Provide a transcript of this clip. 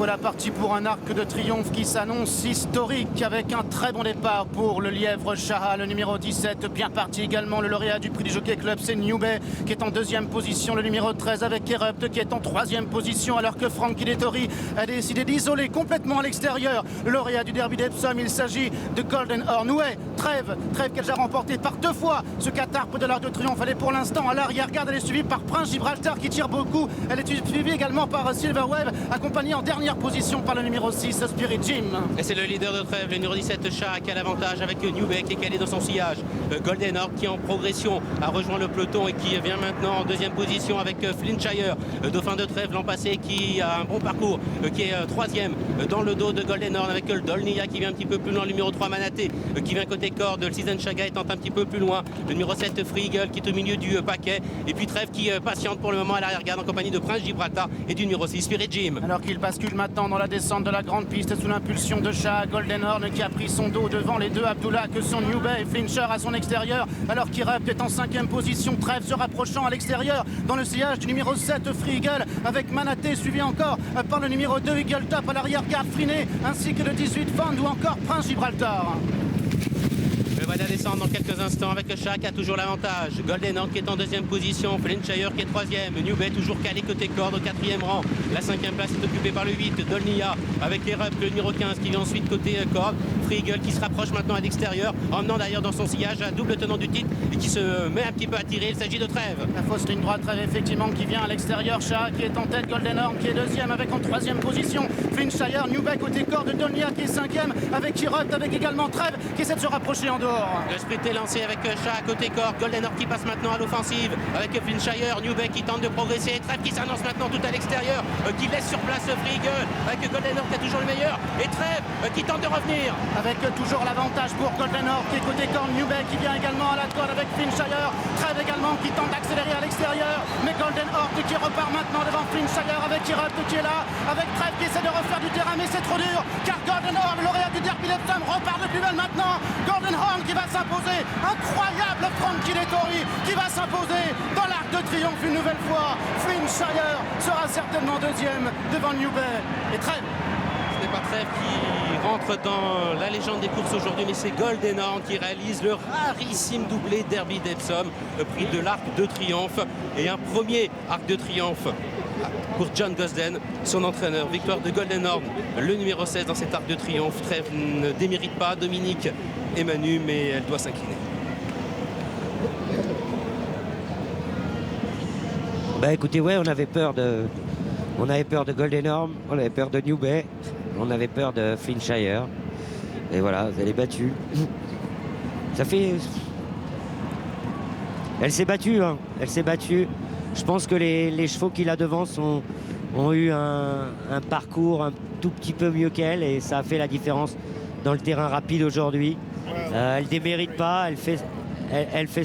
Voilà parti pour un arc de triomphe qui s'annonce historique avec un très bon départ pour le Lièvre Shaha, le numéro 17. Bien parti également le lauréat du prix du Jockey Club, c'est New Bay qui est en deuxième position. Le numéro 13 avec Erupt qui est en troisième position alors que Frankie Dettori a décidé d'isoler complètement à l'extérieur le lauréat du Derby d'Epsom. Il s'agit de Golden Horn. Ouais, Trèves qui a déjà remporté par deux fois ce catarpe de l'Arc de Triomphe. Elle est pour l'instant à l'arrière-garde, elle est suivie par Prince Gibraltar qui tire beaucoup. Elle est suivie également par Silver Wave, accompagné en dernière position par le numéro 6, Spirit Jim. Et c'est le leader de Trèves, le numéro 17, Shah, qui a l'avantage avec New Bay qui est calé dans son sillage. Golden Horn qui est en progression a rejoint le peloton et qui vient maintenant en deuxième position avec Flintshire, dauphin de Trèves l'an passé, qui a un bon parcours, qui est troisième dans le dos de Golden Horn avec le Dolnia qui vient un petit peu plus loin, le numéro 3 Manaté qui vient côté corde, le Season Chaga étant un petit peu plus loin, le numéro 7 Free Eagle qui est au milieu du paquet, et puis Trèves qui patiente pour le moment à l'arrière-garde en compagnie de Prince Gibraltar et du numéro 6 Spirit Jim. Alors qu'il bascule maintenant dans la descente de la grande piste sous l'impulsion de Shah, Golden Horn qui a pris son dos devant les deux Abdullah que sont New Bay et Flincher à son extérieur, alors qu'Erupt est en cinquième position. Trèves se rapprochant à l'extérieur dans le sillage du numéro 7 Free Eagle avec Manaté suivi encore par le numéro 2 Eagle Top à l'arrière-garde Friné ainsi que le 18 Fund ou encore Prince Gibraltar. Le voilà descendre dans quelques instants avec Shah qui a toujours l'avantage. Golden Horn qui est en deuxième position, Flintshire qui est troisième, New Bay toujours calé côté corde au quatrième rang. La cinquième place est occupée par le 8, Dolnia avec Erupt, le numéro 15 qui vient ensuite côté corde. Free Eagle qui se rapproche maintenant à l'extérieur, emmenant d'ailleurs dans son sillage un double tenant du titre et qui se met un petit peu à tirer. Il s'agit de Trèves. La fausse ligne droite Trèves effectivement qui vient à l'extérieur. Shah qui est en tête, Golden Horn qui est deuxième avec en troisième position Flintshire, New Bay côté corde, Dolnia qui est cinquième avec Erupt, avec également Trèves qui essaie de se rapprocher en dehors. Le sprint est lancé avec Shah à côté corde, Golden Horn qui passe maintenant à l'offensive avec Flintshire, New Bay qui tente de progresser, Trèves qui s'annonce maintenant tout à l'extérieur, qui laisse sur place Free Eagle avec Golden Horn qui a toujours le meilleur, et Trèves qui tente de revenir. Avec toujours l'avantage pour Golden Horn qui est côté corde, New Bay qui vient également à la corde avec Flintshire, Trèves également qui tente d'accélérer à l'extérieur, mais Golden Horn qui repart maintenant devant Flintshire avec Erupt qui est là, avec Trèves qui essaie de refaire du terrain, mais c'est trop dur car Golden Horn, le lauréat du Derby d'Epsom, repart de plus belle maintenant. Golden Horn qui va s'imposer, incroyable Frankie Dettori qui va s'imposer dans l'Arc de Triomphe une nouvelle fois. Flintshire sera certainement deuxième devant New Bay et Trèves. Ce n'est pas Trèves qui rentre dans la légende des courses aujourd'hui, mais c'est Golden Horn qui réalise le rarissime doublé Derby d'Epsom, le prix de l'Arc de Triomphe, et un premier Arc de Triomphe pour John Gosden, son entraîneur. Victoire de Golden Horn, le numéro 16 dans cet Arc de Triomphe. Trèves ne démérite pas Dominique et Manu, mais elle doit s'incliner. Bah écoutez, ouais, on avait peur de Golden Horn, on avait peur de New Bay, on avait peur de Flintshire. Et voilà, elle est battue. Ça fait... Elle s'est battue, hein. Elle s'est battue. Je pense que les chevaux qui la devancent ont eu un parcours un tout petit peu mieux qu'elle et ça a fait la différence dans le terrain rapide aujourd'hui. Elle démérite pas, elle fait